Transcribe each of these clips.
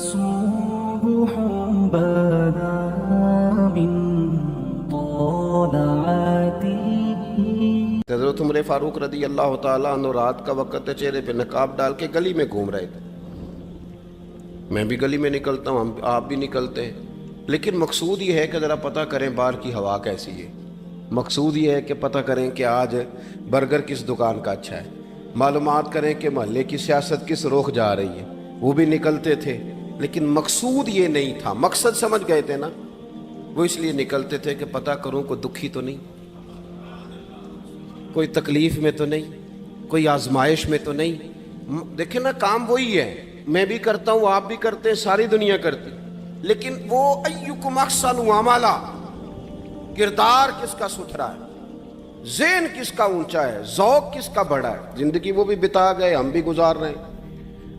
صبح بدا من طلعته. حضرت عمر فاروق رضی اللہ تعالیٰ عنہ رات کا وقت ہے، چہرے پہ نقاب ڈال کے گلی میں گھوم رہے تھے. میں بھی گلی میں نکلتا ہوں، آپ بھی نکلتے ہیں، لیکن مقصود یہ ہے کہ ذرا پتہ کریں باہر کی ہوا کیسی ہے. مقصود یہ ہے کہ پتہ کریں کہ آج برگر کس دکان کا اچھا ہے، معلومات کریں کہ محلے کی سیاست کس رخ جا رہی ہے. وہ بھی نکلتے تھے، لیکن مقصود یہ نہیں تھا. مقصد سمجھ گئے تھے نا، وہ اس لیے نکلتے تھے کہ پتہ کروں کوئی دکھی تو نہیں، کوئی تکلیف میں تو نہیں، کوئی آزمائش میں تو نہیں. دیکھیں نا، کام وہی ہے، میں بھی کرتا ہوں، آپ بھی کرتے ہیں، ساری دنیا کرتی، لیکن وہ ایکم احسن عملا، کردار کس کا ستھرا ہے، ذہن کس کا اونچا ہے، ذوق کس کا بڑا ہے. زندگی وہ بھی بتا گئے، ہم بھی گزار رہے ہیں،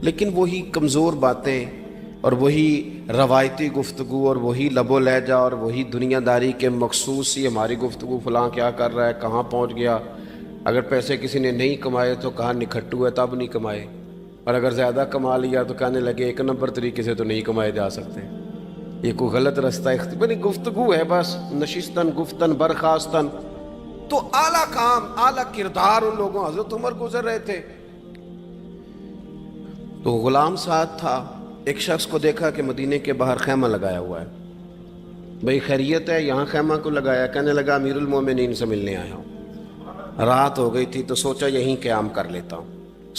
لیکن وہی کمزور باتیں اور وہی روایتی گفتگو اور وہی لب و لہجہ اور وہی دنیا داری کے مخصوص سی ہماری گفتگو، فلاں کیا کر رہا ہے، کہاں پہنچ گیا. اگر پیسے کسی نے نہیں کمائے تو کہاں نکھٹو ہے تب نہیں کمائے، اور اگر زیادہ کما لیا تو کہنے لگے ایک نمبر طریقے سے تو نہیں کمائے جا سکتے، یہ کوئی غلط رستہ اختیار. گفتگو ہے بس، نشستن گفتن برخاستن. تو اعلیٰ کام، اعلیٰ کردار ان لوگوں. حضرت عمر گزر رہے تھے تو غلام ساتھ تھا. ایک شخص کو دیکھا کہ مدینے کے باہر خیمہ لگایا ہوا ہے. بھئی خیریت ہے، یہاں خیمہ کو لگایا؟ کہنے لگا امیر المومنین سے ملنے آیا ہوں، رات ہو گئی تھی تو سوچا یہیں قیام کر لیتا ہوں،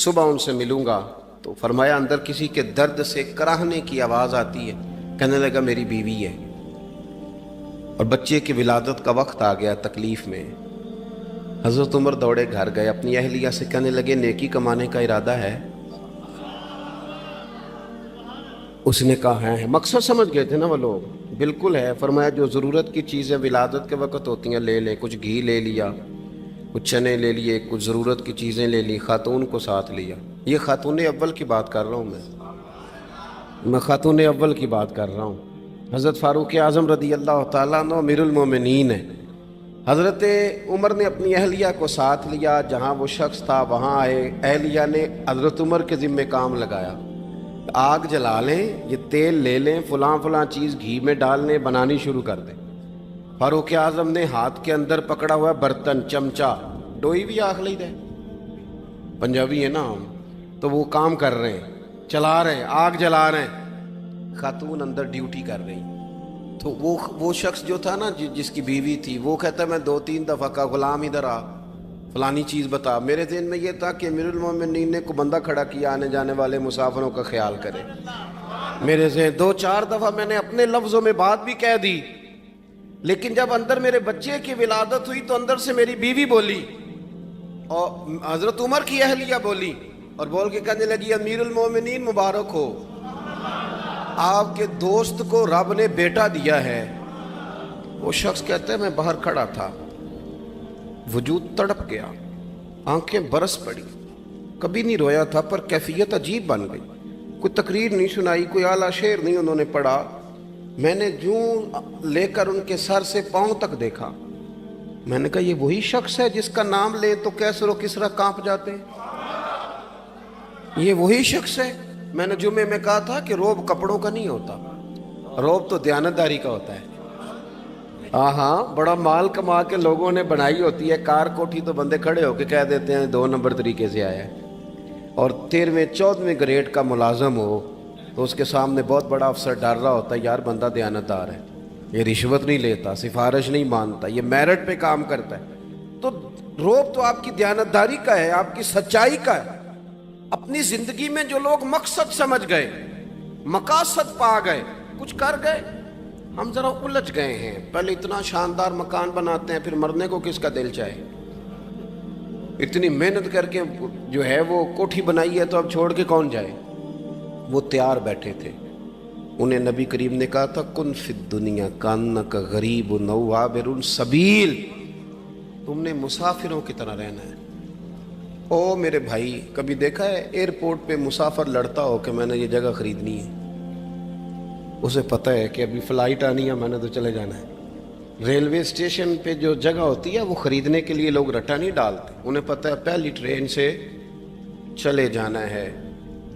صبح ان سے ملوں گا. تو فرمایا اندر کسی کے درد سے کراہنے کی آواز آتی ہے. کہنے لگا میری بیوی ہے اور بچے کی ولادت کا وقت آ گیا، تکلیف میں. حضرت عمر دوڑے گھر گئے، اپنی اہلیہ سے کہنے لگے نیکی کمانے کا ارادہ ہے؟ اس نے کہا ہے. مقصد سمجھ گئے تھے نا وہ لوگ. بالکل ہے. فرمایا جو ضرورت کی چیزیں ولادت کے وقت ہوتی ہیں لے لیں. کچھ گھی لے لیا، کچھ چنے لے لیے، کچھ ضرورت کی چیزیں لے لی، خاتون کو ساتھ لیا. یہ خاتون اول کی بات کر رہا ہوں میں خاتون اول کی بات کر رہا ہوں. حضرت فاروق اعظم رضی اللہ تعالیٰ عنہ امیر المومنین ہیں. حضرت عمر نے اپنی اہلیہ کو ساتھ لیا، جہاں وہ شخص تھا وہاں آئے. اہلیہ نے حضرت عمر کے ذمہ کام لگایا، آگ جلا لیں، یہ تیل لے لیں، فلاں فلاں چیز گھی میں ڈال لیں، بنانی شروع کر دیں. فاروق اعظم نے ہاتھ کے اندر پکڑا ہوا برتن، چمچہ، ڈوئی بھی آخ لی دے، پنجابی ہے نا ہم، تو وہ کام کر رہے ہیں، چلا رہے ہیں، آگ جلا رہے ہیں. خاتون اندر ڈیوٹی کر رہی. تو وہ شخص جو تھا نا جس کی بیوی تھی، وہ کہتا ہے میں 2-3 دفعہ کا غلام ادھر آ، فلانی چیز بتا. میرے ذہن میں یہ تھا کہ امیر المومنین نے کو بندہ کھڑا کیا آنے جانے والے مسافروں کا خیال کرے. میرے ذہن 2-4 دفعہ میں نے اپنے لفظوں میں بات بھی کہہ دی، لیکن جب اندر میرے بچے کی ولادت ہوئی تو اندر سے میری بیوی بولی اور حضرت عمر کی اہلیہ بولی اور بول کے کہنے لگی امیر المومنین مبارک ہو، آپ کے دوست کو رب نے بیٹا دیا ہے. وہ شخص کہتا ہے میں باہر کھڑا تھا، وجود تڑپ گیا، آنکھیں برس پڑی. کبھی نہیں رویا تھا پر کیفیت عجیب بن گئی. کوئی تقریر نہیں سنائی، کوئی اعلیٰ شعر نہیں انہوں نے پڑھا. میں نے جوں لے کر ان کے سر سے پاؤں تک دیکھا. میں نے کہا یہ وہی شخص ہے جس کا نام لے تو کیسر و کسرا کانپ جاتے ہیں، یہ وہی شخص ہے. میں نے جمعے میں کہا تھا کہ روب کپڑوں کا نہیں ہوتا، روب تو دیانتداری کا ہوتا ہے. ہاں بڑا مال کما کے لوگوں نے بنائی ہوتی ہے کار کوٹھی، تو بندے کھڑے ہو کے کہہ دیتے ہیں 2 نمبر طریقے سے آیا ہے. اور 13ویں-14ویں گریڈ کا ملازم ہو تو اس کے سامنے بہت بڑا افسر ڈر رہا ہوتا ہے یار بندہ دیانتدار ہے، یہ رشوت نہیں لیتا، سفارش نہیں مانتا، یہ میرٹ پہ کام کرتا ہے. تو روب تو آپ کی دیانتداری کا ہے، آپ کی سچائی کا ہے. اپنی زندگی میں جو لوگ مقصد سمجھ گئے، مقاصد پا گئے، کچھ کر گئے. ہم ذرا الجھ گئے ہیں. پہلے اتنا شاندار مکان بناتے ہیں، پھر مرنے کو کس کا دل چاہے. اتنی محنت کر کے جو ہے وہ کوٹھی بنائی ہے تو اب چھوڑ کے کون جائے. وہ تیار بیٹھے تھے. انہیں نبی کریم نے کہا تھا کن فی الدنیا کانک غریب نو عابر السبیل، تم نے مسافروں کی طرح رہنا ہے. او میرے بھائی، کبھی دیکھا ہے ایئرپورٹ پہ مسافر لڑتا ہو کہ میں نے یہ جگہ خریدنی ہے؟ اسے پتہ ہے کہ ابھی فلائٹ آنی ہے، میں نے تو چلے جانا ہے. ریلوے اسٹیشن پہ جو جگہ ہوتی ہے وہ خریدنے کے لیے لوگ رٹا نہیں ڈالتے، انہیں پتہ ہے پہلی ٹرین سے چلے جانا ہے،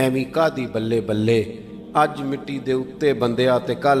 ਐਵੇਂ ਕਾਦੀ ਬੱਲੇ ਬੱਲੇ, ਅੱਜ ਮਿੱਟੀ ਦੇ ਉੱਤੇ ਬੰਦਿਆ ਤੇ ਕੱਲ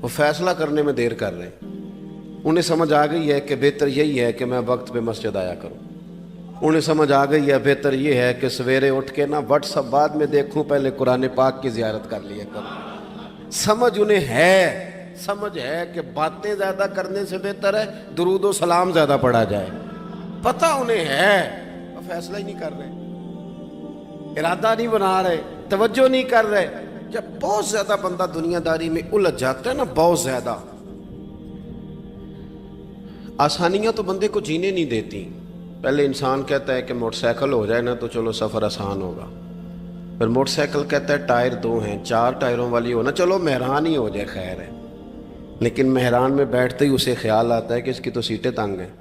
وہ فیصلہ کرنے میں دیر کر رہے ہیں۔ انہیں سمجھ آ گئی ہے کہ بہتر یہی ہے کہ میں وقت پہ مسجد آیا کروں، انہیں سمجھ آ گئی ہے بہتر یہ ہے کہ سویرے اٹھ کے نا واٹس ایپ بعد میں دیکھوں، پہلے قرآن پاک کی زیارت کر لیا کروں۔ سمجھ انہیں ہے، سمجھ ہے کہ باتیں زیادہ کرنے سے بہتر ہے درود و سلام زیادہ پڑھا جائے، پتہ انہیں ہے، وہ فیصلہ ہی نہیں کر رہے، ارادہ نہیں بنا رہے، توجہ نہیں کر رہے۔ جب بہت زیادہ بندہ دنیا داری میں الجھ جاتا ہے نا، بہت زیادہ، آسانیاں تو بندے کو جینے نہیں دیتی۔ پہلے انسان کہتا ہے کہ موٹر سائیکل ہو جائے نا تو چلو سفر آسان ہوگا، پھر موٹر سائیکل کہتا ہے ٹائر 2 ہیں، 4 ٹائروں والی ہونا، چلو مہران ہی ہو جائے خیر ہے، لیکن مہران میں بیٹھتے ہی اسے خیال آتا ہے کہ اس کی تو سیٹیں تنگ ہیں،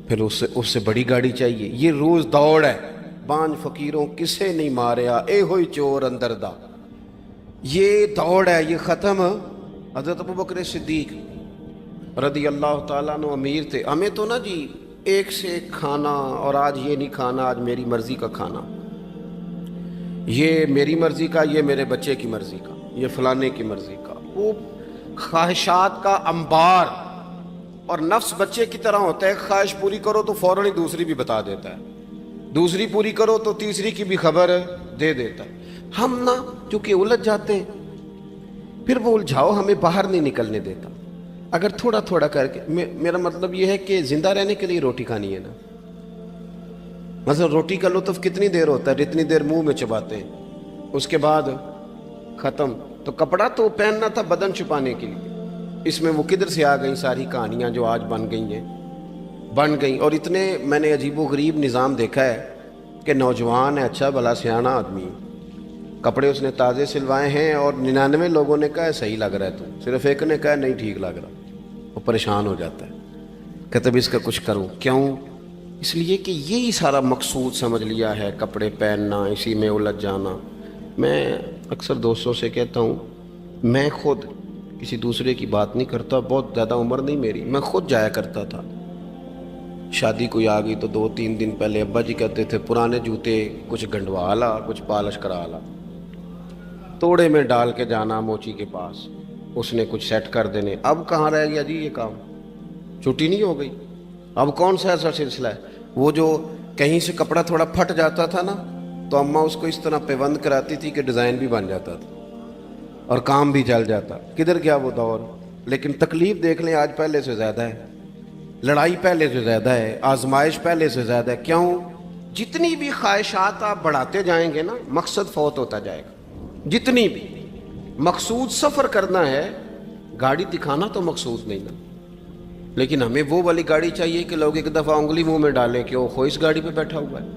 پھر اس سے بڑی گاڑی چاہیے۔ یہ روز دوڑ ہے، بانج فقیروں کسے نہیں ماریا، اے ہوئی چور اندر دا، یہ دوڑ ہے، یہ ختم۔ حضرت ابوبکر صدیق رضی اللہ تعالیٰ عنہ امیر تھے، ہمیں تو نا جی ایک سے ایک کھانا، اور آج یہ نہیں کھانا، آج میری مرضی کا کھانا، یہ میری مرضی کا، یہ میرے بچے کی مرضی کا، یہ فلانے کی مرضی کا، وہ خواہشات کا انبار۔ اور نفس بچے کی طرح ہوتا ہے، خواہش پوری کرو تو فوراً ہی دوسری بھی بتا دیتا ہے، دوسری پوری کرو تو تیسری کی بھی خبر دے دیتا ہے۔ ہم نا چونکہ الجھ جاتے ہیں، پھر وہ الجھاؤ ہمیں باہر نہیں نکلنے دیتا۔ اگر تھوڑا تھوڑا کر کے، میرا مطلب یہ ہے کہ زندہ رہنے کے لیے روٹی کھانی ہے نا، مثلا روٹی کا لطف کتنی دیر ہوتا ہے، جتنی دیر منہ میں چباتے ہیں، اس کے بعد ختم۔ تو کپڑا تو پہننا تھا بدن چھپانے کے لیے، اس میں وہ کدھر سے آ گئی ساری کہانیاں جو آج بن گئیں۔ اور اتنے میں نے عجیب و غریب نظام دیکھا ہے کہ نوجوان ہے، اچھا بھلا سیانا آدمی، کپڑے اس نے تازے سلوائے ہیں، اور 99 لوگوں نے کہا ہے صحیح لگ رہا ہے، تو صرف ایک نے کہا ہے نہیں ٹھیک لگ رہا، وہ پریشان ہو جاتا ہے، کہتا ہے اس کا کچھ کروں۔ کیوں؟ اس لیے کہ یہی سارا مقصود سمجھ لیا ہے، کپڑے پہننا، اسی میں الجھ جانا۔ میں اکثر دوستوں سے کہتا ہوں، میں خود کسی دوسرے کی بات نہیں کرتا، بہت زیادہ عمر نہیں میری، میں خود جایا کرتا تھا، شادی کوئی آ گئی تو 2-3 دن پہلے ابا جی کہتے تھے پرانے جوتے کچھ گنڈوا لا، کچھ پالش کرا لا، توڑے میں ڈال کے جانا موچی کے پاس، اس نے کچھ سیٹ کر دینے۔ اب کہاں رہ گیا جی یہ کام، چھٹی نہیں ہو گئی، اب کون سا ایسا سلسلہ ہے؟ وہ جو کہیں سے کپڑا تھوڑا پھٹ جاتا تھا نا، تو اماں اس کو اس طرح پیوند کراتی تھی کہ ڈیزائن بھی بن جاتا تھا اور کام بھی چل جاتا۔ کدھر گیا وہ دور؟ لیکن تکلیف دیکھ لیں آج پہلے سے زیادہ ہے، لڑائی پہلے سے زیادہ ہے، آزمائش پہلے سے زیادہ ہے۔ کیوں؟ جتنی بھی خواہشات آپ بڑھاتے جائیں گے نا، مقصد فوت ہوتا جائے گا۔ جتنی بھی مقصود سفر کرنا ہے، گاڑی دکھانا تو مقصود نہیں نا، لیکن ہمیں وہ والی گاڑی چاہیے کہ لوگ ایک دفعہ انگلی منہ میں ڈالیں کہ وہ اس گاڑی پہ بیٹھا ہوا ہے۔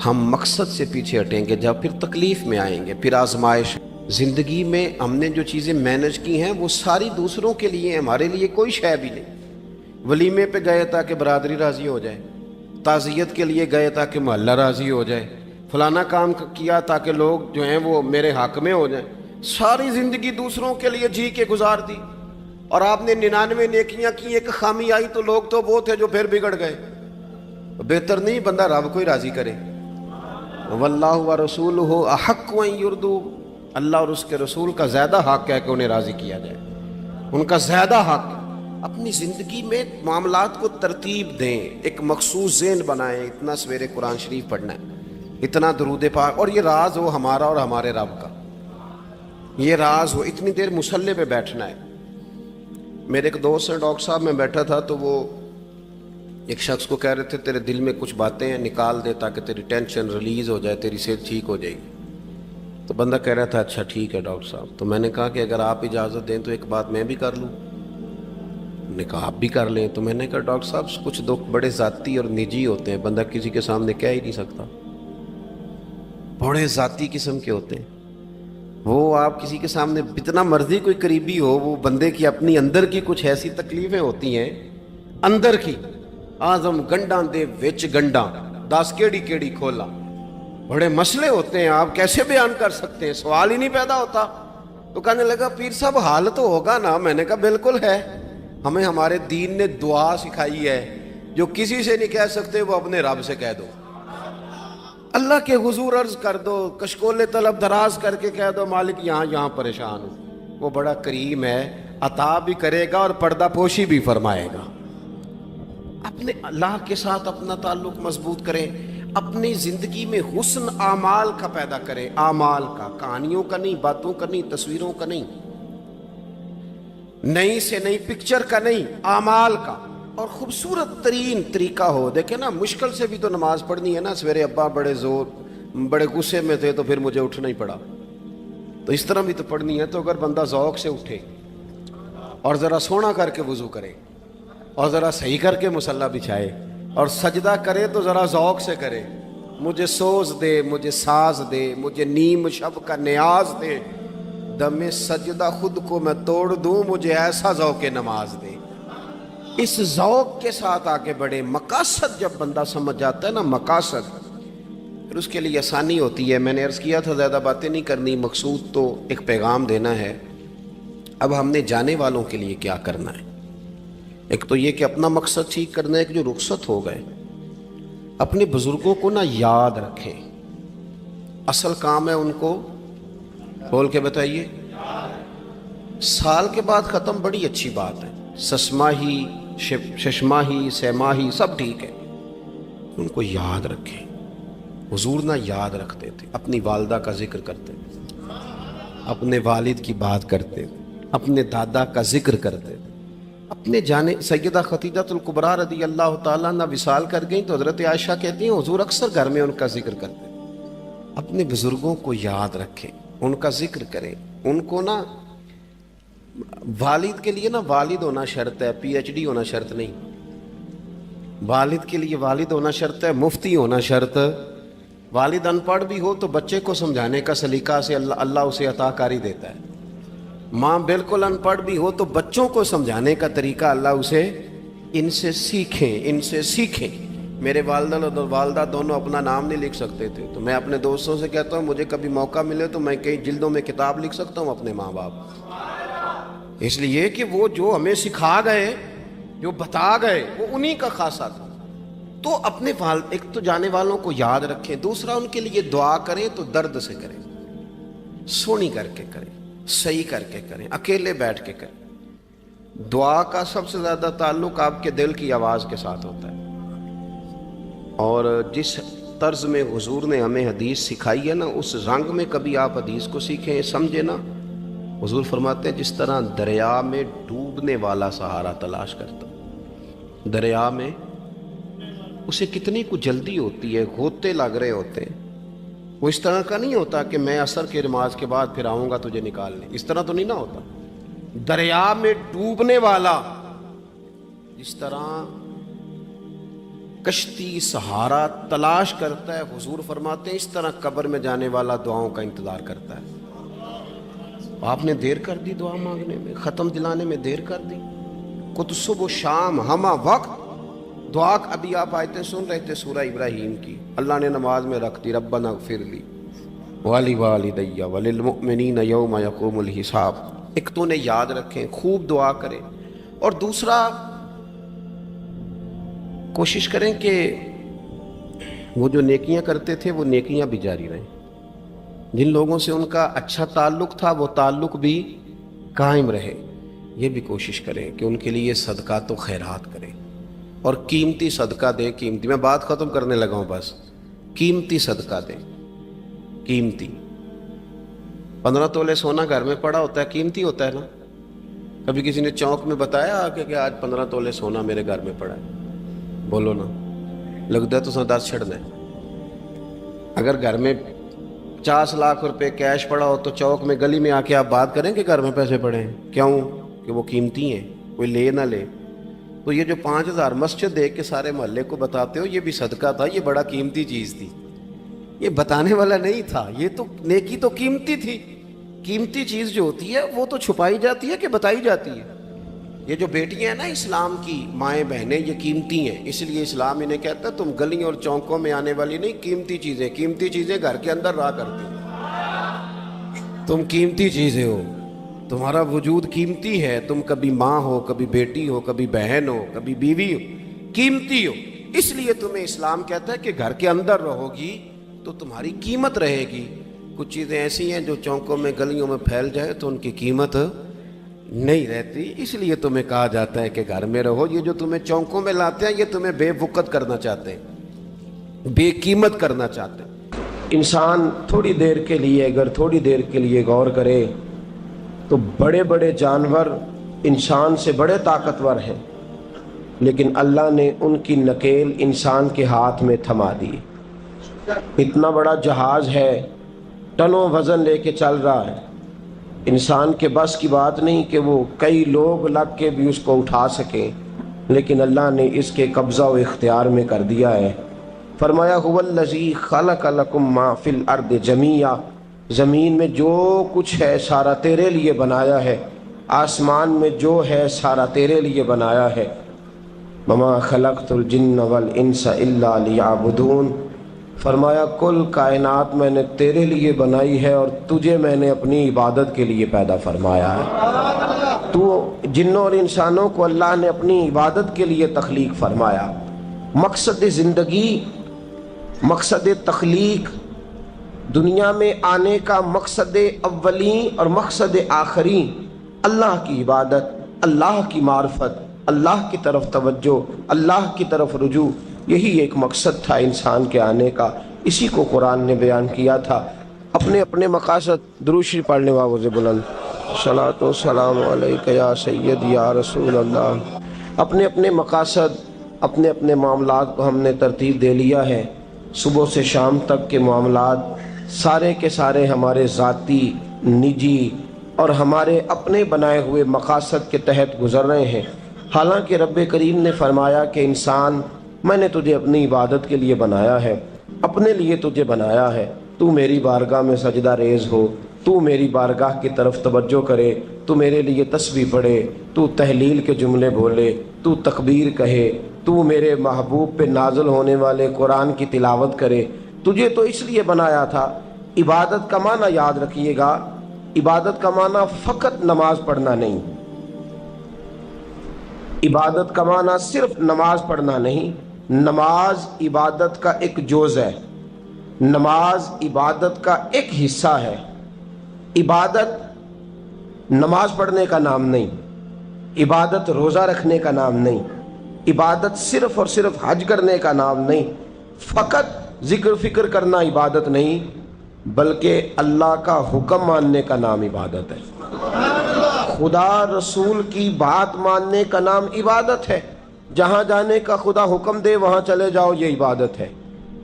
ہم مقصد سے پیچھے ہٹیں گے جب پھر تکلیف میں آئیں گے، پھر آزمائش۔ زندگی میں ہم نے جو چیزیں مینج کی ہیں وہ ساری دوسروں کے لیے، ہمارے لیے کوئی شے بھی نہیں۔ ولیمے پہ گئے تاکہ برادری راضی ہو جائے، تعزیت کے لیے گئے تاکہ محلہ راضی ہو جائے، فلانا کام کیا تاکہ لوگ جو ہیں وہ میرے حق میں ہو جائیں۔ ساری زندگی دوسروں کے لیے جی کے گزار دی، اور آپ نے 99 نیکیاں کی، ایک خامی آئی تو لوگ تو وہ تھے جو پھر بگڑ گئے۔ بہتر نہیں بندہ رب کو ہی راضی کرے۔ واللہ ورسولہ احق ان یرضوا، اللہ اور اس کے رسول کا زیادہ حق ہے کہ انہیں راضی کیا جائے، ان کا زیادہ حق۔ اپنی زندگی میں معاملات کو ترتیب دیں، ایک مخصوص ذہن بنائیں، اتنا سویرے قرآن شریف پڑھنا ہے، اتنا درود پاک، اور یہ راز ہو ہمارا اور ہمارے رب کا، یہ راز ہو، اتنی دیر مصلی پہ بیٹھنا ہے۔ میرے ایک دوست ہیں ڈاکٹر صاحب، میں بیٹھا تھا تو وہ ایک شخص کو کہہ رہے تھے تیرے دل میں کچھ باتیں ہیں، نکال دے تاکہ تیری ٹینشن ریلیز ہو جائے، تیری صحت ٹھیک ہو جائے گی۔ تو بندہ کہہ رہا تھا اچھا ٹھیک ہے ڈاکٹر صاحب۔ تو میں نے کہا کہ اگر آپ اجازت دیں تو ایک بات میں بھی کر لوں؟ نے کہا آپ بھی کر لیں۔ تو میں نے کہا ڈاکٹر صاحب کچھ دکھ بڑے ذاتی اور نجی ہوتے ہیں، بندہ کسی کے سامنے کہہ ہی نہیں سکتا، بڑے ذاتی قسم کے ہوتے ہیں وہ، آپ کسی کے سامنے جتنا مرضی کوئی قریبی ہو، وہ بندے کی اپنی اندر کی کچھ ایسی تکلیفیں ہوتی ہیں اندر کی، آزم گنڈاں دے وچ گنڈاں دس کیڑی کھولا، بڑے مسئلے ہوتے ہیں، آپ کیسے بیان کر سکتے ہیں، سوال ہی نہیں پیدا ہوتا۔ تو کہنے لگا پیر صاحب حال تو ہوگا نا؟ میں نے کہا بالکل ہے، ہمیں ہمارے دین نے دعا سکھائی ہے، جو کسی سے نہیں کہہ سکتے وہ اپنے رب سے کہہ دو۔ اللہ کے حضور عرض کر دو، کشکول طلب دراز کر کے کہہ دو مالک یہاں پریشان ہوں، وہ بڑا کریم ہے، عطا بھی کرے گا اور پردہ پوشی بھی فرمائے گا۔ اپنے اللہ کے ساتھ اپنا تعلق مضبوط کریں، اپنی زندگی میں حسن اعمال کا پیدا کریں، اعمال کا، کہانیوں کا نہیں، باتوں کا نہیں، تصویروں کا نہیں، نئی سے نئی پکچر کا نہیں، اعمال کا، اور خوبصورت ترین طریقہ ہو۔ دیکھیں نا، مشکل سے بھی تو نماز پڑھنی ہے نا، سویرے ابا بڑے غصے میں تھے تو پھر مجھے اٹھنا ہی پڑا، تو اس طرح بھی تو پڑھنی ہے۔ تو اگر بندہ ذوق سے اٹھے اور ذرا سونا کر کے وضو کرے اور ذرا صحیح کر کے مصلی بچھائے اور سجدہ کرے تو ذرا ذوق سے کرے، مجھے سوز دے، مجھے ساز دے، مجھے نیم شب کا نیاز دے، دم سجدہ خود کو میں توڑ دوں، مجھے ایسا ذوق نماز دے۔ اس ذوق کے ساتھ آگے بڑھے۔ مقاصد جب بندہ سمجھ جاتا ہے نا، مقاصد، پھر اس کے لیے آسانی ہوتی ہے۔ میں نے عرض کیا تھا زیادہ باتیں نہیں کرنی، مقصود تو ایک پیغام دینا ہے۔ اب ہم نے جانے والوں کے لیے کیا کرنا ہے؟ ایک تو یہ کہ اپنا مقصد ٹھیک کرنا ہے کہ جو رخصت ہو گئے اپنے بزرگوں کو نا یاد رکھیں۔ اصل کام ہے ان کو بول کے بتائیے۔ سال کے بعد ختم، بڑی اچھی بات ہے، سسماہی ششماہی سیماہی سب ٹھیک ہے، ان کو یاد رکھیں۔ حضور نہ یاد رکھتے تھے، اپنی والدہ کا ذکر کرتے تھے، اپنے والد کی بات کرتے تھے، اپنے دادا کا ذکر کرتے تھے، اپنے جانے سیدہ خدیجہ الکبریٰ رضی اللہ تعالیٰ عنہ وصال کر گئیں تو حضرت عائشہ کہتی ہیں حضور اکثر گھر میں ان کا ذکر کرتے تھے۔ اپنے بزرگوں کو یاد رکھیں، ان کا ذکر کریں، ان کو نا، والد کے لیے نا والد ہونا شرط ہے، پی ایچ ڈی ہونا شرط نہیں۔ والد کے لیے والد ہونا شرط ہے، مفتی ہونا شرط۔ والد ان پڑھ بھی ہو تو بچے کو سمجھانے کا سلیقہ سے اللہ اسے عطا کاری دیتا ہے۔ ماں بالکل ان پڑھ بھی ہو تو بچوں کو سمجھانے کا طریقہ اللہ اسے، ان سے سیکھیں۔ میرے والدہ دونوں اپنا نام نہیں لکھ سکتے تھے، تو میں اپنے دوستوں سے کہتا ہوں مجھے کبھی موقع ملے تو میں کئی جلدوں میں کتاب لکھ سکتا ہوں اپنے ماں باپ، اس لیے کہ وہ جو ہمیں سکھا گئے، جو بتا گئے، وہ انہی کا خاصہ تھا۔ تو اپنے ایک تو جانے والوں کو یاد رکھیں، دوسرا ان کے لیے دعا کریں تو درد سے کریں، سونی کر کے کریں، صحیح کر کے کریں، اکیلے بیٹھ کے کریں۔ دعا کا سب سے زیادہ تعلق آپ کے دل کی آواز کے ساتھ ہوتا ہے، اور جس طرز میں حضور نے ہمیں حدیث سکھائی ہے نا، اس رنگ میں کبھی آپ حدیث کو سیکھیں، سمجھیں نا۔ حضور فرماتے ہیں جس طرح دریا میں ڈوبنے والا سہارا تلاش کرتا، دریا میں اسے کتنی کو جلدی ہوتی ہے، غوطے لگ رہے ہوتے ہیں، وہ اس طرح کا نہیں ہوتا کہ میں عصر کی نماز کے بعد پھر آؤں گا تجھے نکالنے، اس طرح تو نہیں نہ ہوتا۔ دریا میں ڈوبنے والا جس طرح کشتی سہارا تلاش کرتا ہے، حضور فرماتے ہیں اس طرح قبر میں جانے والا دعاؤں کا انتظار کرتا ہے۔ آپ نے دیر کر دی دعا مانگنے میں، ختم دلانے میں دیر کر دی، کت صبح و شام ہمہ وقت دعا۔ ابھی آپ آیتیں سن رہے تھے سورہ ابراہیم کی، اللہ نے نماز میں رکھ دی، ربنا اغفر لی ولی وللمؤمنین یوم یقوم الحساب۔ ایک تو نے یاد رکھیں، خوب دعا کریں، اور دوسرا کوشش کریں کہ وہ جو نیکیاں کرتے تھے وہ نیکیاں بھی جاری رہیں، جن لوگوں سے ان کا اچھا تعلق تھا وہ تعلق بھی قائم رہے۔ یہ بھی کوشش کریں کہ ان کے لیے صدقات و خیرات کریں، اور قیمتی صدقہ دیں۔ قیمتی، میں بات ختم کرنے لگا ہوں، بس قیمتی صدقہ دیں، قیمتی۔ 15 تولے سونا گھر میں پڑا ہوتا ہے، قیمتی ہوتا ہے نا۔ کبھی کسی نے چوک میں بتایا کہ آج 15 تولے سونا میرے گھر میں پڑا ہے؟ بولو نا، لگتا ہے تو سن 10 چھڑنا ہے۔ اگر گھر میں 50 لاکھ روپے کیش پڑا ہو تو چوک میں گلی میں آ کے آپ بات کریں کہ گھر میں پیسے پڑے ہیں، کیوں؟ کہ وہ قیمتی ہیں، کوئی لے نہ لے۔ تو یہ جو 5000 مسجد دیکھ کے سارے محلے کو بتاتے ہو، یہ بھی صدقہ تھا، یہ بڑا قیمتی چیز تھی، یہ بتانے والا نہیں تھا، یہ تو نیکی تو قیمتی تھی۔ قیمتی چیز جو ہوتی ہے وہ تو چھپائی جاتی ہے کہ بتائی جاتی ہے۔ یہ جو بیٹیاں ہیں نا اسلام کی، مائیں بہنیں، یہ قیمتی ہیں، اس لیے اسلام انہیں کہتا ہے تم گلیوں اور چوکوں میں آنے والی نہیں، قیمتی چیزیں گھر کے اندر رہا کرتی ہیں۔ تم قیمتی چیزیں ہو، تمہارا وجود قیمتی ہے، تم کبھی ماں ہو، کبھی بیٹی ہو، کبھی بہن ہو، کبھی بیوی ہو، قیمتی ہو، اس لیے تمہیں اسلام کہتا ہے کہ گھر کے اندر رہو گی تو تمہاری قیمت رہے گی. کچھ چیزیں ایسی ہیں جو چوکوں میں گلیوں میں پھیل جائے تو ان کی قیمت نہیں رہتی. اس لیے تمہیں کہا جاتا ہے کہ گھر میں رہو. یہ جو تمہیں چوکوں میں لاتے ہیں یہ تمہیں بے وقت کرنا چاہتے ہیں, بے قیمت کرنا چاہتے ہیں. انسان تھوڑی دیر کے لیے, اگر تھوڑی دیر کے لیے غور کرے تو بڑے بڑے جانور انسان سے بڑے طاقتور ہیں, لیکن اللہ نے ان کی نکیل انسان کے ہاتھ میں تھما دی. اتنا بڑا جہاز ہے, ٹنوں وزن لے کے چل رہا ہے, انسان کے بس کی بات نہیں کہ وہ کئی لوگ لگ کے بھی اس کو اٹھا سکیں, لیکن اللہ نے اس کے قبضہ و اختیار میں کر دیا ہے. فرمایا هو الذی خلق لکم ما فی الارض جمیعا, زمین میں جو کچھ ہے سارا تیرے لیے بنایا ہے, آسمان میں جو ہے سارا تیرے لیے بنایا ہے. وما خلقت الجن والانس الا لیعبدون, فرمایا کل کائنات میں نے تیرے لیے بنائی ہے اور تجھے میں نے اپنی عبادت کے لیے پیدا فرمایا ہے. تو جنوں اور انسانوں کو اللہ نے اپنی عبادت کے لیے تخلیق فرمایا. مقصد زندگی, مقصد تخلیق, دنیا میں آنے کا مقصد اولین اور مقصد آخری اللہ کی عبادت, اللہ کی معرفت, اللہ کی طرف توجہ, اللہ کی طرف رجوع. یہی ایک مقصد تھا انسان کے آنے کا. اسی کو قرآن نے بیان کیا تھا. اپنے اپنے مقاصد, درود شریف پڑھنے والوں سے بلند صلاۃ و سلام علیک یا سید یا رسول اللہ. اپنے اپنے مقاصد, اپنے اپنے معاملات کو ہم نے ترتیب دے لیا ہے. صبح سے شام تک کے معاملات سارے کے سارے ہمارے ذاتی, نجی اور ہمارے اپنے بنائے ہوئے مقاصد کے تحت گزر رہے ہیں. حالانکہ رب کریم نے فرمایا کہ انسان میں نے تجھے اپنی عبادت کے لیے بنایا ہے, اپنے لیے تجھے بنایا ہے. تو میری بارگاہ میں سجدہ ریز ہو, تو میری بارگاہ کی طرف توجہ کرے, تو میرے لیے تسبیح پڑھے, تو تحلیل کے جملے بولے, تو تکبیر کہے, تو میرے محبوب پہ نازل ہونے والے قرآن کی تلاوت کرے. تجھے تو اس لیے بنایا تھا. عبادت کا معنی یاد رکھیے گا, عبادت کا معنی فقط نماز پڑھنا نہیں, عبادت کا معنی صرف نماز پڑھنا نہیں. نماز عبادت کا ایک جز ہے, نماز عبادت کا ایک حصہ ہے. عبادت نماز پڑھنے کا نام نہیں, عبادت روزہ رکھنے کا نام نہیں, عبادت صرف اور صرف حج کرنے کا نام نہیں, فقط ذکر فکر کرنا عبادت نہیں, بلکہ اللہ کا حکم ماننے کا نام عبادت ہے. خدا رسول کی بات ماننے کا نام عبادت ہے. جہاں جانے کا خدا حکم دے وہاں چلے جاؤ, یہ عبادت ہے.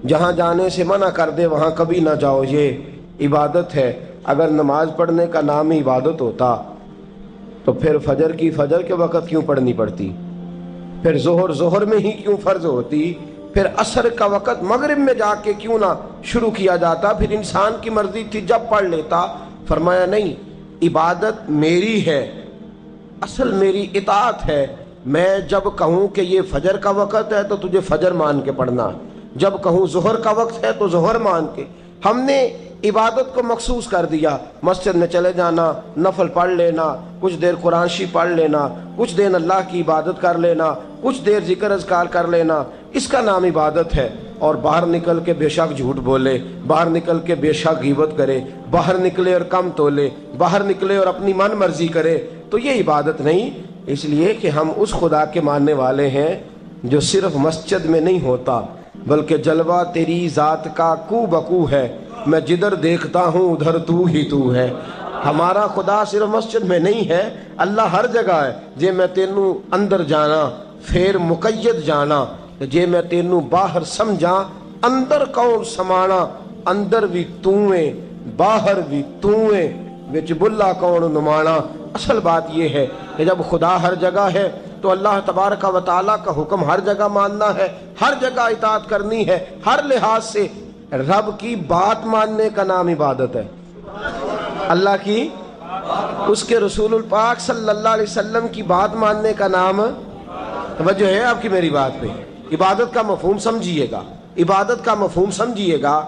جہاں جانے سے منع کر دے وہاں کبھی نہ جاؤ, یہ عبادت ہے. اگر نماز پڑھنے کا نام ہی عبادت ہوتا تو پھر فجر کی فجر کے وقت کیوں پڑھنی پڑتی, پھر ظہر میں ہی کیوں فرض ہوتی, پھر عصر کا وقت مغرب میں جا کے کیوں نہ شروع کیا جاتا, پھر انسان کی مرضی تھی جب پڑھ لیتا. فرمایا نہیں, عبادت میری ہے, اصل میری اطاعت ہے. میں جب کہوں کہ یہ فجر کا وقت ہے تو تجھے فجر مان کے پڑھنا, جب کہوں ظہر کا وقت ہے تو ظہر مان کے. ہم نے عبادت کو مخصوص کر دیا. مسجد میں چلے جانا, نفل پڑھ لینا, کچھ دیر قرآن شریف پڑھ لینا, کچھ دیر اللہ کی عبادت کر لینا, کچھ دیر ذکر اذکار کر لینا, اس کا نام عبادت ہے. اور باہر نکل کے بے شک جھوٹ بولے, باہر نکل کے بے شک غیبت کرے, باہر نکلے اور کم تولے, باہر نکلے اور اپنی من مرضی کرے, تو یہ عبادت نہیں. اس لیے کہ ہم اس خدا کے ماننے والے ہیں جو صرف مسجد میں نہیں ہوتا بلکہ جلوہ تیری ذات کا کو بکو ہے. میں جدھر دیکھتا ہوں ادھر تو ہی تو ہے. ہمارا خدا صرف مسجد میں نہیں ہے, اللہ ہر جگہ ہے. جے میں تینوں اندر جانا پھر مقید جانا, جے میں تینوں باہر سمجھا اندر کون سمانا. اندر بھی تویں باہر بھی تویں وچ بلا کون نمانا. اصل بات یہ ہے کہ جب خدا ہر جگہ ہے تو اللہ تبارک و تعالیٰ کا حکم ہر جگہ ماننا ہے, ہر جگہ اطاعت کرنی ہے, ہر لحاظ سے. رب کی بات ماننے کا نام عبادت ہے, اللہ کی, اس کے رسول الپاک صلی اللہ علیہ وسلم کی بات ماننے کا نام. توجہ ہے آپ کی میری بات پہ؟ عبادت کا مفہوم سمجھیے گا, عبادت کا مفہوم سمجھیے گا.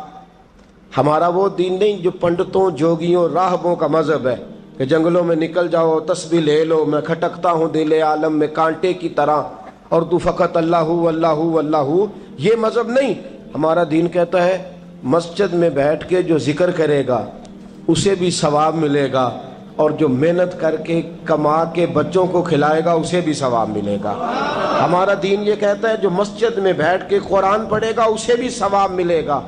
ہمارا وہ دین نہیں جو پنڈتوں, جوگیوں, راہبوں کا مذہب ہے کہ جنگلوں میں نکل جاؤ, تسبیح لے لو, میں کھٹکتا ہوں دل عالم میں کانٹے کی طرح اور تو فقط اللہ اللہ اللہ. یہ مذہب نہیں. ہمارا دین کہتا ہے مسجد میں بیٹھ کے جو ذکر کرے گا اسے بھی ثواب ملے گا، اور جو محنت کر کے کما کے بچوں کو کھلائے گا اسے بھی ثواب ملے گا۔ ہمارا دین یہ کہتا ہے جو مسجد میں بیٹھ کے قرآن پڑھے گا اسے بھی ثواب ملے گا،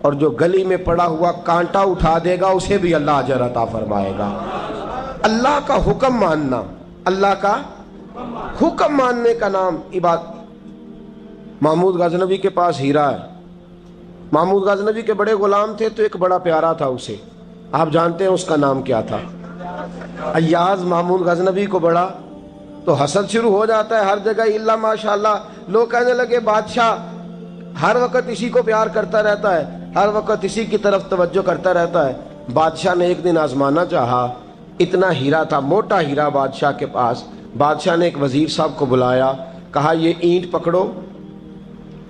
اور جو گلی میں پڑا ہوا کانٹا اٹھا دے گا اسے بھی اللہ اجر عطا فرمائے گا۔ اللہ کا حکم ماننا، اللہ کا حکم ماننے کا نام عبادت۔ محمود غزنوی کے پاس ہیرا ہے، محمود غزنوی کے بڑے غلام تھے تو ایک بڑا پیارا تھا اسے، آپ جانتے ہیں اس کا نام کیا تھا؟ ایاز محمود غزنوی کو بڑا تو حسد شروع ہو جاتا ہے ہر جگہ، الا ماشاءاللہ لوگ کہنے لگے بادشاہ ہر وقت اسی کو پیار کرتا رہتا ہے، ہر وقت اسی کی طرف توجہ کرتا رہتا ہے۔ بادشاہ نے ایک دن آزمانا چاہا، اتنا ہیرا تھا، موٹا ہیرا بادشاہ کے پاس۔ بادشاہ نے ایک وزیر صاحب کو بلایا، کہا یہ اینٹ پکڑو،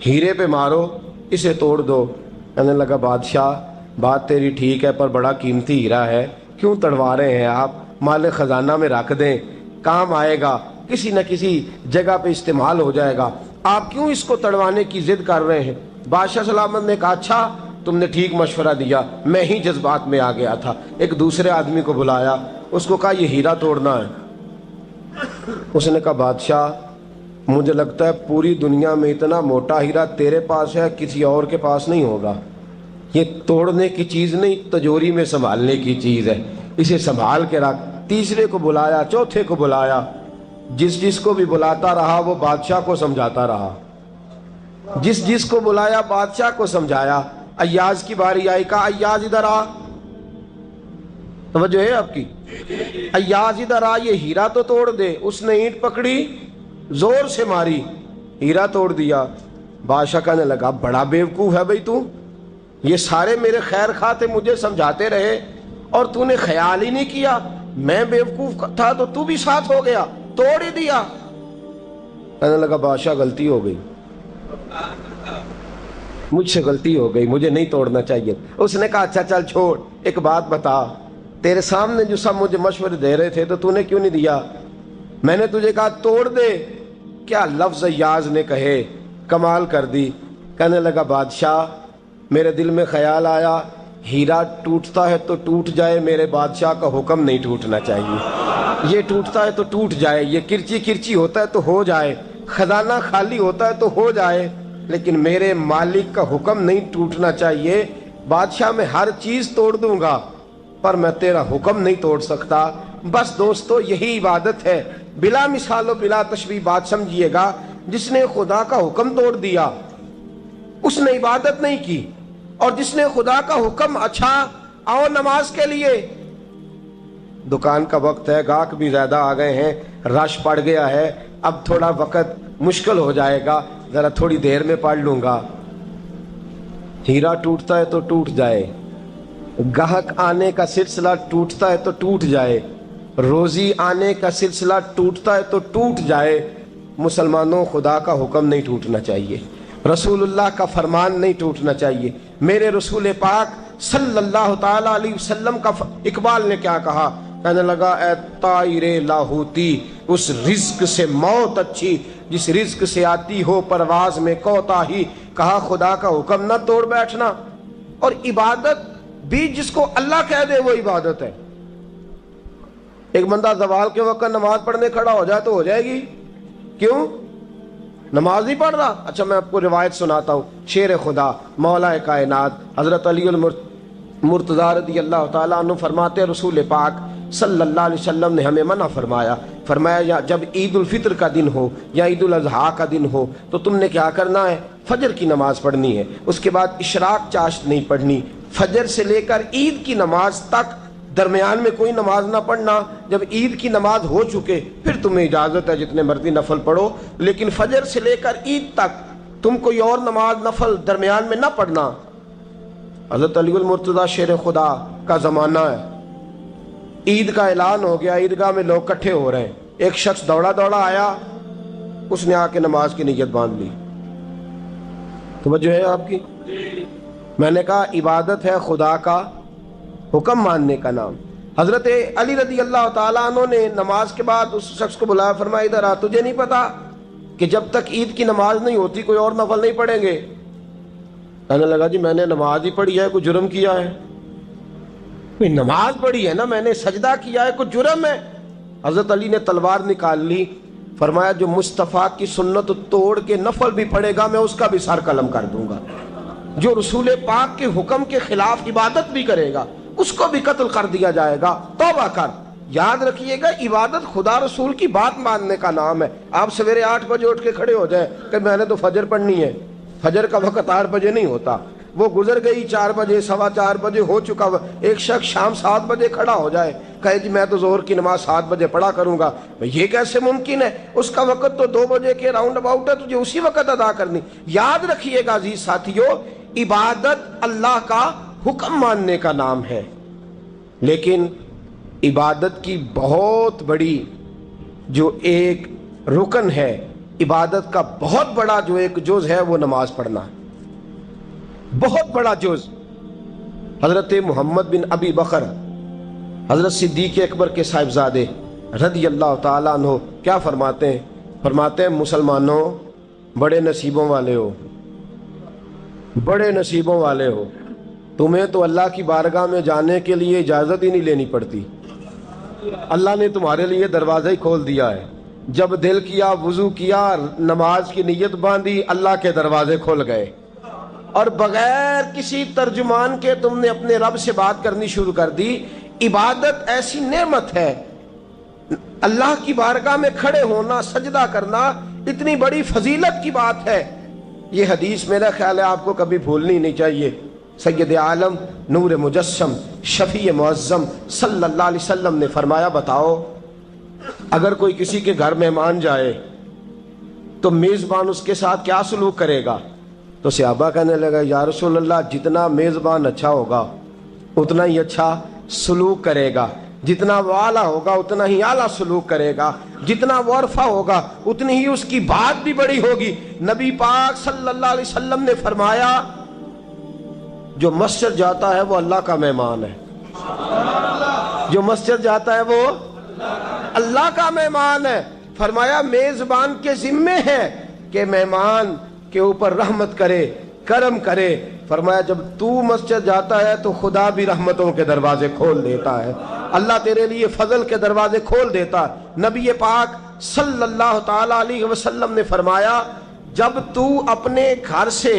ہیرے پہ مارو، اسے توڑ دو۔ کہنے لگا بادشاہ بات تیری ٹھیک ہے پر بڑا قیمتی ہیرا ہے، کیوں تڑوا رہے ہیں آپ؟ مال خزانہ میں رکھ دیں، کام آئے گا، کسی نہ کسی جگہ پہ استعمال ہو جائے گا، آپ کیوں اس کو تڑوانے کی ضد کر رہے ہیں؟ بادشاہ سلامت نے کہا اچھا تم نے ٹھیک مشورہ دیا، میں ہی جذبات میں آ گیا تھا۔ ایک دوسرے آدمی کو بلایا، اس کو کہا یہ ہیرا توڑنا ہے۔ اس نے کہا بادشاہ مجھے لگتا ہے پوری دنیا میں اتنا موٹا ہیرا تیرے پاس ہے، کسی اور کے پاس نہیں ہوگا، یہ توڑنے کی چیز نہیں تجوری میں سنبھالنے کی چیز ہے، اسے سنبھال کے رکھ۔ تیسرے کو بلایا، چوتھے کو بلایا، جس کو بھی بلاتا رہا وہ بادشاہ کو سمجھاتا رہا، جس کو بلایا بادشاہ کو سمجھایا۔ ایاز کی باری آئی، کہا ایاز ادھر آ، توجہ ہے آپ کی؟ ایاز ادھر آ، یہ ہیرا تو توڑ دے۔ اس نے اینٹ پکڑی، زور سے ماری، ہیرا توڑ دیا۔ بادشاہ کہنے لگا بڑا بیوقوف ہے بھائی تو، یہ سارے میرے خیر خواہ تھے، مجھے سمجھاتے رہے اور تو نے خیال ہی نہیں کیا، میں بیوقوف تھا تو بھی ساتھ ہو گیا، توڑ ہی دیا۔ کہنے لگا بادشاہ غلطی ہو گئی، مجھ سے غلطی ہو گئی، مجھے نہیں توڑنا چاہیے۔ اس نے کہا اچھا چل چھوڑ، ایک بات بتا، تیرے سامنے جو سب مجھے مشورے دے رہے تھے تو نے کیوں نہیں دیا؟ میں نے تجھے کہا توڑ دے، کیا لفظ ایاز نے کہے، کمال کر دی۔ کہنے لگا بادشاہ میرے دل میں خیال آیا ہیرا ٹوٹتا ہے تو ٹوٹ جائے، میرے بادشاہ کا حکم نہیں ٹوٹنا چاہیے، یہ ٹوٹتا ہے تو ٹوٹ جائے، یہ کرچی کرچی ہوتا ہے تو ہو جائے، خزانہ خالی ہوتا ہے تو ہو جائے، لیکن میرے مالک کا حکم نہیں ٹوٹنا چاہیے۔ بادشاہ میں ہر چیز توڑ دوں گا پر میں تیرا حکم نہیں توڑ سکتا۔ بس دوستو یہی عبادت ہے، بلا مثال و بلا تشبیہ بات سمجھیے گا۔ جس نے خدا کا حکم توڑ دیا اس نے عبادت نہیں کی، اور جس نے خدا کا حکم اچھا آؤ نماز کے لیے، دکان کا وقت ہے، گاہک بھی زیادہ آ گئے ہیں، رش پڑ گیا ہے، اب تھوڑا وقت مشکل ہو جائے گا، ذرا تھوڑی دیر میں پڑھ لوں گا۔ ہیرا ٹوٹتا ہے تو ٹوٹ جائے، گاہک آنے کا سلسلہ ٹوٹتا ہے تو ٹوٹ جائے، روزی آنے کا سلسلہ ٹوٹتا ہے تو ٹوٹ جائے، مسلمانوں خدا کا حکم نہیں ٹوٹنا چاہیے، رسول اللہ کا فرمان نہیں ٹوٹنا چاہیے۔ میرے رسول پاک صلی اللہ تعالی علیہ وسلم کا اقبال نے کیا کہا؟ کہنے لگا اے طائر لاہوتی، اس رزق سے موت اچھی جس رزق سے آتی ہو پرواز میں کوتاہی۔ کہا خدا کا حکم نہ توڑ بیٹھنا، اور عبادت بھی جس کو اللہ کہہ دے وہ عبادت ہے۔ ایک بندہ زوال کے وقت نماز پڑھنے کھڑا ہو جائے تو ہو جائے گی، کیوں؟ نماز نہیں پڑھ رہا؟ اچھا میں آپ کو روایت سناتا ہوں، شیر خدا مولا کائنات حضرت علی المرتضی رضی اللہ تعالیٰ عنہ فرماتے رسول پاک صلی اللہ علیہ وسلم نے ہمیں منع فرمایا جب عید الفطر کا دن ہو یا عید الاضحیٰ کا دن ہو تو تم نے کیا کرنا ہے؟ فجر کی نماز پڑھنی ہے، اس کے بعد اشراق چاشت نہیں پڑھنی، فجر سے لے کر عید کی نماز تک درمیان میں کوئی نماز نہ پڑھنا۔ جب عید کی نماز ہو چکے پھر تمہیں اجازت ہے جتنے مرضی نفل پڑھو، لیکن فجر سے لے کر عید تک تم کوئی اور نماز نفل درمیان میں نہ پڑھنا۔ حضرت علی المرتضی شیر خدا کا زمانہ ہے، عید کا اعلان ہو گیا، عیدگاہ میں لوگ کٹھے ہو رہے ہیں، ایک شخص دوڑا آیا، اس نے آ کے نماز کی نیت باندھ لی۔ توجہ ہے آپ کی؟ میں نے کہا عبادت ہے خدا کا حکم ماننے کا نام۔ حضرت علی رضی اللہ تعالیٰ عنہ نے نماز کے بعد اس شخص کو بلایا، فرمایا ادھر آ، تجھے نہیں پتا کہ جب تک عید کی نماز نہیں ہوتی کوئی اور نفل نہیں پڑھیں گے؟ کہنے لگا جی میں نے نماز ہی پڑھی ہے، کوئی جرم کیا ہے؟ نماز پڑھی ہے نا، میں نے سجدہ کیا ہے، کوئی جرم ہے؟ حضرت علی نے تلوار نکال لی، فرمایا جو مصطفیٰ کی سنت توڑ کے نفل بھی پڑھے گا میں اس کا بھی سر قلم کر دوں گا، جو رسول پاک کے حکم کے خلاف عبادت بھی کرے گا اس کو بھی قتل کر دیا جائے گا، توبہ کر۔ یاد رکھیے گا، عبادت خدا رسول کی بات ماننے کا نام ہے۔ آپ سویرے 8 بجے اٹھ کے کھڑے ہو جائیں کہ میں نے تو فجر پڑھنی ہے، فجر کا وقت 8 بجے نہیں ہوتا، وہ گزر گئی 4 بجے، 4:15 بجے ہو چکا۔ ایک شخص شام 7 بجے کھڑا ہو جائے، کہے جی میں تو ظہر کی نماز 7 بجے پڑھا کروں گا، یہ کیسے ممکن ہے؟ اس کا وقت تو 2 بجے کے راؤنڈ اباؤٹ ہے، تجھے اسی وقت ادا کرنی۔ یاد رکھیے گا عزیز ساتھیو، عبادت اللہ کا حکم ماننے کا نام ہے، لیکن عبادت کی بہت بڑی جو ایک رکن ہے، عبادت کا بہت بڑا جو ایک جز ہے وہ نماز پڑھنا ہے، بہت بڑا جز۔ حضرت محمد بن ابی بکر حضرت صدیق اکبر کے صاحبزادے رضی اللہ تعالیٰ عنہ کیا فرماتے ہیں؟ فرماتے ہیں مسلمانوں بڑے نصیبوں والے ہو، بڑے نصیبوں والے ہو، تمہیں تو اللہ کی بارگاہ میں جانے کے لیے اجازت ہی نہیں لینی پڑتی، اللہ نے تمہارے لیے دروازہ ہی کھول دیا ہے۔ جب دل کیا، وضو کیا، نماز کی نیت باندھی، اللہ کے دروازے کھل گئے، اور بغیر کسی ترجمان کے تم نے اپنے رب سے بات کرنی شروع کر دی۔ عبادت ایسی نعمت ہے، اللہ کی بارگاہ میں کھڑے ہونا، سجدہ کرنا اتنی بڑی فضیلت کی بات ہے۔ یہ حدیث میرا خیال ہے آپ کو کبھی بھولنی نہیں چاہیے۔ سید عالم نور مجسم شفیع معظم صلی اللہ علیہ وسلم نے فرمایا، بتاؤ اگر کوئی کسی کے گھر مہمان جائے تو میزبان اس کے ساتھ کیا سلوک کرے گا؟ تو صحابہ کہنے لگا یا رسول اللہ جتنا میزبان اچھا ہوگا اتنا ہی اچھا سلوک کرے گا، جتنا وہ اعلیٰ ہوگا اتنا ہی اعلیٰ سلوک کرے گا، جتنا وہ عرفہ ہوگا اتنی ہی اس کی بات بھی بڑی ہوگی۔ نبی پاک صلی اللہ علیہ وسلم نے فرمایا جو مسجد جاتا ہے وہ اللہ کا مہمان ہے، جو مسجد جاتا ہے وہ اللہ کا مہمان ہے۔ فرمایا میزبان کے ذمے ہے کہ مہمان کے اوپر رحمت کرے، کرم کرے۔ فرمایا جب تو مسجد جاتا ہے تو خدا بھی رحمتوں کے دروازے کھول دیتا ہے، اللہ تیرے لیے فضل کے دروازے کھول دیتا ہے۔ نبی پاک صلی اللہ تعالی علیہ وسلم نے فرمایا جب تو اپنے گھر سے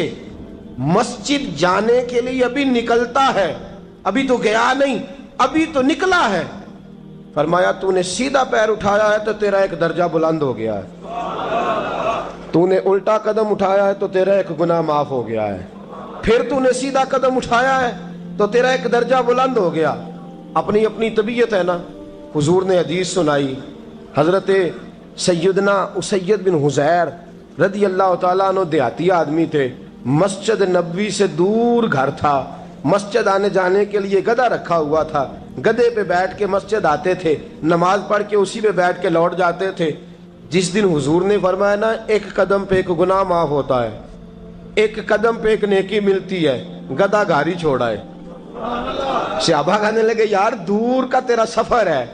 مسجد جانے کے لیے ابھی نکلتا ہے، ابھی تو گیا نہیں، ابھی تو نکلا ہے، فرمایا تو نے سیدھا پیر اٹھایا ہے تو تیرا ایک درجہ بلند ہو گیا ہے، تو نے الٹا قدم اٹھایا ہے تو تیرا ایک گناہ معاف ہو گیا ہے، پھر تو نے سیدھا قدم اٹھایا ہے تو تیرا ایک درجہ بلند ہو گیا۔ اپنی اپنی طبیعت ہے نا۔ حضور نے حدیث سنائی، حضرت سیدنا اسید بن حضیر رضی اللہ تعالیٰ عنہ دیہاتی آدمی تھے، مسجد نبوی سے دور گھر تھا، مسجد آنے جانے کے لیے گدھا رکھا ہوا تھا، گدھے پہ بیٹھ کے مسجد آتے تھے، نماز پڑھ کے اسی پہ بیٹھ کے لوٹ جاتے تھے۔ جس دن حضور نے فرمایا نا ایک قدم پہ ایک گناہ معاف ہوتا ہے، ایک قدم پہ ایک نیکی ملتی ہے، گدھا گھاری چھوڑا ہے۔ صحابہ کہنے لگے یار دور کا تیرا سفر ہے،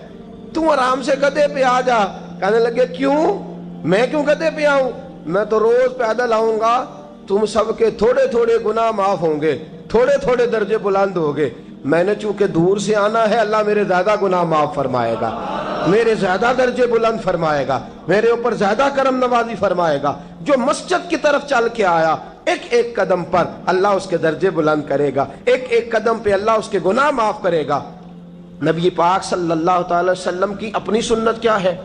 تم آرام سے گدھے پہ آ جا۔ کہنے لگے کیوں؟ میں کیوں گدھے پہ آؤں؟ میں تو روز پیدل آؤں گا، تم سب کے تھوڑے تھوڑے گناہ معاف ہوں گے، تھوڑے تھوڑے درجے بلند ہوں گے، میں نے چونکہ دور سے آنا ہے اللہ میرے زیادہ گناہ معاف فرمائے گا، میرے زیادہ درجے بلند فرمائے گا، میرے اوپر زیادہ کرم نوازی فرمائے گا۔ جو مسجد کی طرف چل کے آیا ایک ایک قدم پر اللہ اس کے درجے بلند کرے گا، ایک ایک قدم پہ اللہ اس کے گناہ معاف کرے گا۔ نبی پاک صلی اللہ تعالی وسلم کی اپنی سنت کیا ہے؟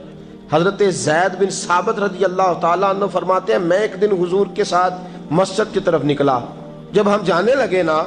حضرت زید بن ثابت رضی اللہ تعالیٰ عنہ فرماتے ہیں میں ایک دن حضور کے ساتھ مسجد کی طرف نکلا، جب ہم جانے لگے نا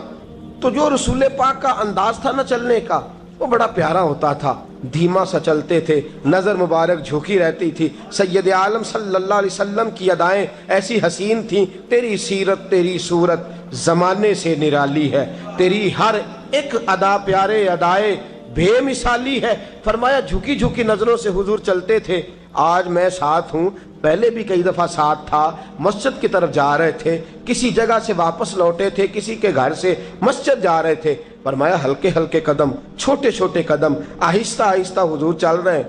تو جو رسول پاک کا انداز تھا نا چلنے کا وہ بڑا پیارا ہوتا تھا، دھیما سا چلتے تھے، نظر مبارک جھکی رہتی تھی۔ سید عالم صلی اللہ علیہ وسلم کی ادائیں ایسی حسین تھیں، تیری سیرت تیری صورت زمانے سے نرالی ہے، تیری ہر ایک ادا پیارے ادائے بے مثالی ہے۔ فرمایا جھکی جھکی نظروں سے حضور چلتے تھے، آج میں ساتھ ہوں، پہلے بھی کئی دفعہ ساتھ تھا، مسجد کی طرف جا رہے تھے، کسی جگہ سے واپس لوٹے تھے، کسی کے گھر سے مسجد جا رہے تھے، فرمایا ہلکے ہلکے قدم، چھوٹے چھوٹے قدم، آہستہ آہستہ حضور چل رہے ہیں۔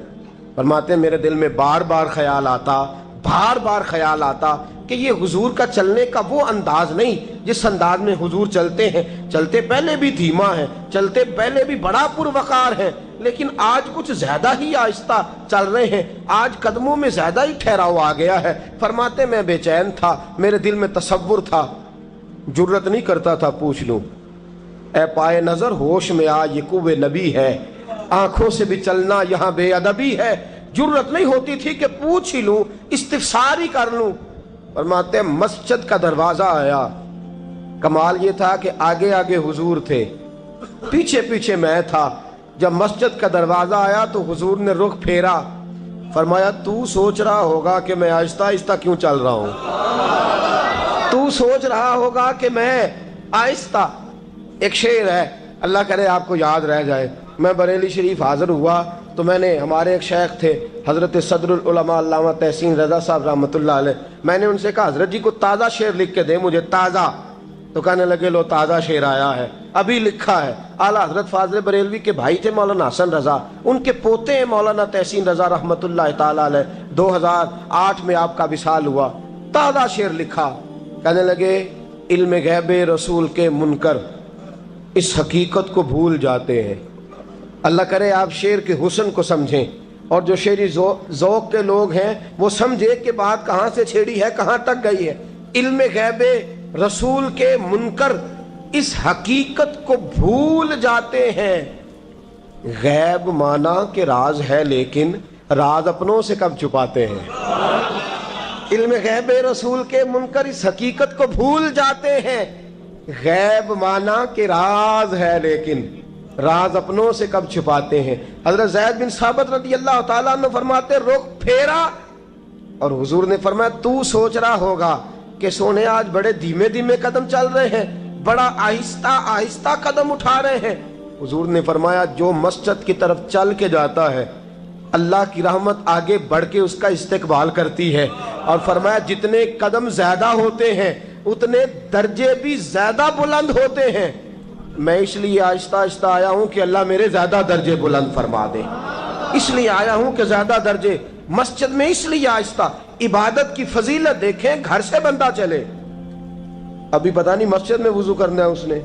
فرماتے ہیں میرے دل میں بار بار خیال آتا کہ یہ حضور کا چلنے کا وہ انداز نہیں جس انداز میں حضور چلتے ہیں، چلتے پہلے بھی دھیما ہے، چلتے پہلے بھی بڑا پروقار ہے، لیکن آج کچھ زیادہ ہی آہستہ چل رہے ہیں، آج قدموں میں زیادہ ہی ٹھہراؤ آ گیا ہے۔ فرماتے میں بے چین تھا، میرے دل میں تصور تھا، جرت نہیں کرتا تھا پوچھ لوں، اے پائے نظر ہوش میں آ یہ کوہ نبی ہے، آنکھوں سے بھی چلنا یہاں بے ادبی ہے۔ جرت نہیں ہوتی تھی کہ پوچھ ہی لوں، استفسار ہی کر لوں۔ فرماتے ہیں مسجد کا دروازہ آیا، کمال یہ تھا کہ آگے آگے حضور تھے، پیچھے پیچھے میں تھا۔ جب مسجد کا دروازہ آیا تو حضور نے رخ پھیرا، فرمایا تو سوچ رہا ہوگا کہ میں آہستہ آہستہ کیوں چل رہا ہوں، تو سوچ رہا ہوگا کہ میں آہستہ۔ ایک شعر ہے، اللہ کرے آپ کو یاد رہ جائے، میں بریلی شریف حاضر ہوا تو میں نے، ہمارے ایک شیخ تھے حضرت صدر العلماء علامہ تحسین رضا صاحب رحمۃ اللہ علیہ، میں نے ان سے کہا حضرت جی کو تازہ شعر لکھ کے دیں مجھے، تازہ۔ تو کہنے لگے لو تازہ شعر آیا ہے، ابھی لکھا ہے۔ اعلیٰ حضرت فاضل بریلوی کے بھائی تھے مولانا حسن رضا، ان کے پوتے ہیں مولانا تحسین رضا رحمۃ اللہ تعالیٰ علیہ، 2008 میں آپ کا وصال ہوا، تازہ شعر لکھا۔ کہنے لگے علم غیب رسول کے منکر اس حقیقت کو بھول جاتے ہیں۔ اللہ کرے آپ شعر کے حسن کو سمجھیں، اور جو شعری ذوق کے لوگ ہیں وہ سمجھے کہ بات کہاں سے چھیڑی ہے، کہاں تک گئی ہے۔ علم غیب رسول کے منکر اس حقیقت کو بھول جاتے ہیں۔ غیب مانا کہ راز ہے، لیکن راز اپنوں سے کب چھپاتے ہیں۔ علم غیب رسول کے منکر اس حقیقت کو بھول جاتے ہیں۔ غیب مانا کہ راز ہے، لیکن راز اپنوں سے کب چھپاتے ہیں۔ حضرت زید بن ثابت رضی اللہ تعالیٰ عنہ فرماتے رخ پھیرا اور حضور نے فرمایا تو سوچ رہا ہوگا کہ سونے آج بڑے دھیمے دھیمے قدم چل رہے ہیں، بڑا آہستہ آہستہ قدم اٹھا رہے ہیں۔ حضور نے فرمایا جو مسجد کی طرف چل کے جاتا ہے اللہ کی رحمت آگے بڑھ کے اس کا استقبال کرتی ہے، اور فرمایا جتنے قدم زیادہ ہوتے ہیں اتنے درجے بھی زیادہ بلند ہوتے ہیں۔ میں اس لیے آہستہ آہستہ آیا ہوں کہ اللہ میرے زیادہ درجے بلند فرما دے، اس لیے آیا ہوں کہ زیادہ درجے۔ مسجد میں اس لیے آہستہ، عبادت کی فضیلت دیکھیں، گھر سے بندہ چلے، ابھی پتہ نہیں مسجد میں وضو کرنا ہے اس نے،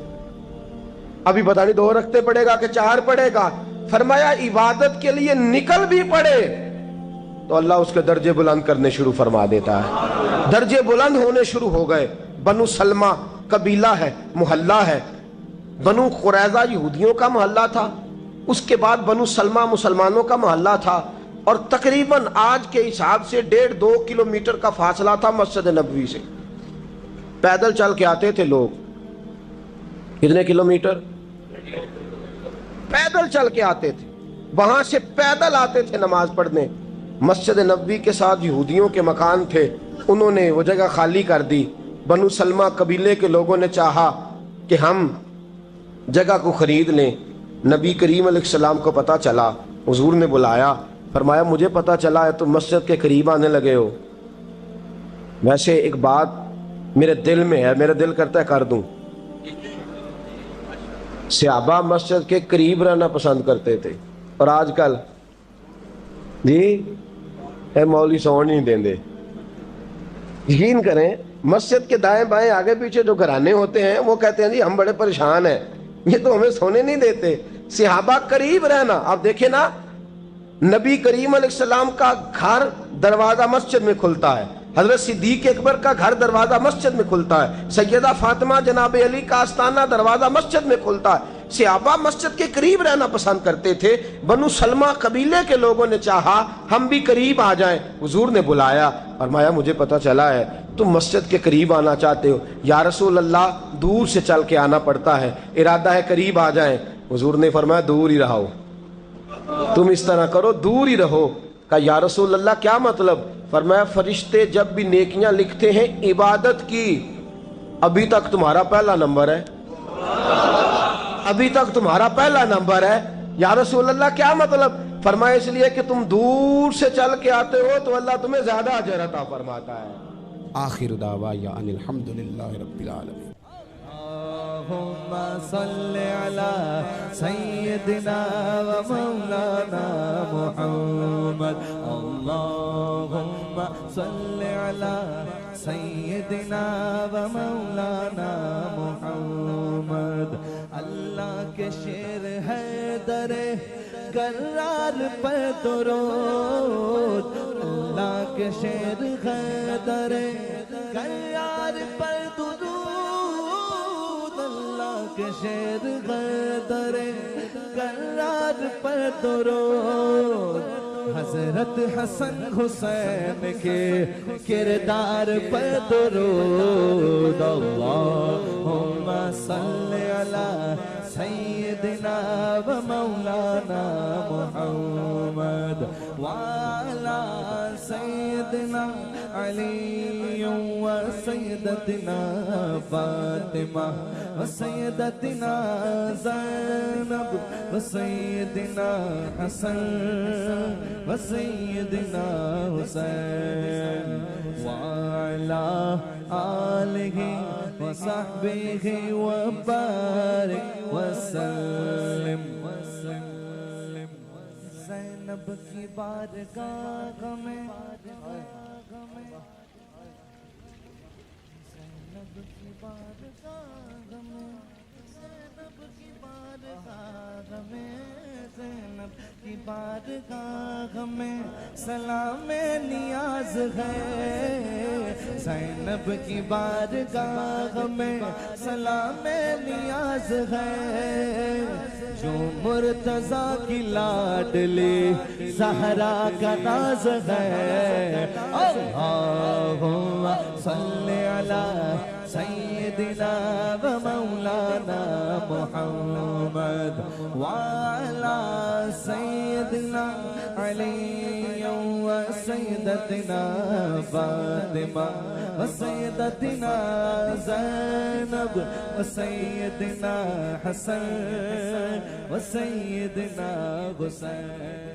ابھی پتہ نہیں 2 رکعتیں پڑھے گا کہ 4 پڑھے گا۔ فرمایا عبادت کے لیے نکل بھی پڑے تو اللہ اس کے درجے بلند کرنے شروع فرما دیتا ہے۔ درجے بلند ہونے شروع ہو گئے۔ بنو سلمہ قبیلہ ہے، محلہ ہے، بنو قریظہ یہودیوں کا محلہ تھا، اس کے بعد بنو سلمہ مسلمانوں کا محلہ تھا، اور تقریباً آج کے حساب سے 1.5-2 کلومیٹر کا فاصلہ تھا مسجد نبوی سے۔ پیدل چل کے آتے تھے لوگ، کتنے کلومیٹر؟ پیدل چل کے آتے تھے، وہاں سے پیدل آتے تھے نماز پڑھنے۔ مسجد نبوی کے ساتھ یہودیوں کے مکان تھے، انہوں نے وہ جگہ خالی کر دی۔ بنو سلمہ قبیلے کے لوگوں نے چاہا کہ ہم جگہ کو خرید لیں۔ نبی کریم علیہ السلام کو پتہ چلا، حضور نے بلایا، فرمایا مجھے پتہ چلا ہے تم مسجد کے قریب آنے لگے ہو، ویسے ایک بات میرے دل میں ہے، میرا دل کرتا ہے کر دوں۔ صحابہ مسجد کے قریب رہنا پسند کرتے تھے، اور آج کل جی اے مولوی سون نہیں دیں دے۔ یقین کریں مسجد کے دائیں بائیں آگے پیچھے جو گھرانے ہوتے ہیں وہ کہتے ہیں جی ہم بڑے پریشان ہیں، یہ تو ہمیں سونے نہیں دیتے۔ صحابہ قریب رہنا، آپ دیکھیں نا نبی کریم علیہ السلام کا گھر دروازہ مسجد میں کھلتا ہے، حضرت صدیق اکبر کا گھر دروازہ مسجد میں کھلتا ہے، سیدہ فاطمہ جناب علی کا آستانہ دروازہ مسجد میں کھلتا ہے۔ صحابہ مسجد کے قریب رہنا پسند کرتے تھے۔ بنو سلمہ قبیلے کے لوگوں نے چاہا ہم بھی قریب آ جائیں، حضور نے بلایا، فرمایا مجھے پتہ چلا ہے تم مسجد کے قریب آنا چاہتے ہو، یا رسول اللہ دور سے چل کے آنا پڑتا ہے، ارادہ ہے قریب آ جائیں۔ حضور نے فرمایا دور ہی رہو، تم اس طرح کرو دور ہی رہو۔ کہا یا رسول اللہ کیا مطلب؟ فرمایا فرشتے جب بھی نیکیاں لکھتے ہیں عبادت کی، ابھی تک تمہارا پہلا نمبر ہے، ابھی تک تمہارا پہلا نمبر ہے۔ یا رسول اللہ کیا مطلب؟ فرمایا اس لیے کہ تم دور سے چل کے آتے ہو تو اللہ تمہیں زیادہ اجر عطا فرماتا ہے۔ آخر دعوانا ان الحمدللہ رب العالمین۔ اللہم صل علی سیدنا و مولانا محمد۔ اللهم صل على سیدنا و مولانا محمد. اللہ کے شیر حیدر کرار پر درود. اللہ کے شیر حیدر کرار پر درود. اللہ کے شیر حیدر کرار پر درود. حضرت حسن حسین کے کردار پر درود. اللہم صلی علی سیدنا و مولانا محمد وعلی سیدنا علی و سیدتنا فاطمہ و سیدتنا زینب و سیدنا حسن و سیدنا حسین وعلی آلہ وصحبہ وبارک وسلم. زینب کی بارگاہ میں زینب کی بارگاہ میں زینب کی بارگاہ میں زینب کی بارگاہ میں سلام نیاز ہے. زینب کی بارگاہ میں سلام نیاز ہے. جو مرتضیٰ کی لاڈلی زہرا کا ناز ہے. اللہم صلی علی سیدنا و مولانا محمد وعلی سیدنا علی و سیدتنا فاطمہ و سیدتنا زینب و سیدنا حسن و سیدنا حسین.